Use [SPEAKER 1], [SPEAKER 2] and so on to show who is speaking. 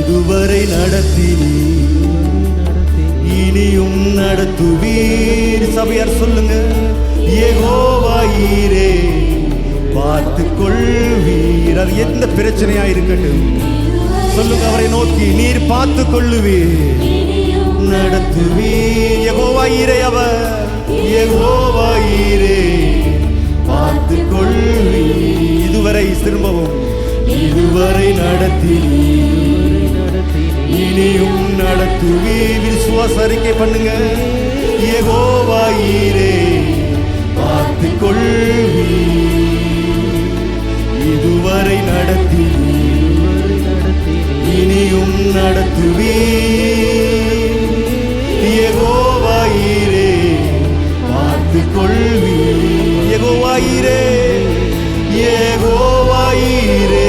[SPEAKER 1] இதுவரை நடத்தினீர், இனியும் நடத்துவீர். சபையார் சொல்லுங்க, யெகோவா ஈரே பார்த்துக் கொள்வீர். அது எந்த பிரச்சனையா இருக்கட்டும் சொல்லுங்க, அவரை நோக்கி நீர் பார்த்துக் கொள்ளுவீர், நடத்துவீர். யெகோவா ஈரே, அவர் யெகோவா ஈரே பார்த்துக் கொள்வீர். இதுவரை திரும்பவும், இதுவரை நடத்தினீர், இனியும் நடத்துவீர். விசுவாச அறிக்கை பண்ணுங்க, யெகோவா ஈரே பார்த்துக் கொள்வீர். இதுவரை நடத்தினீர், இனியும் நடத்துவீர். யெகோவா ஈரே பார்த்துக் கொள்வீர். யெகோவா ஈரே, யெகோவா ஈரே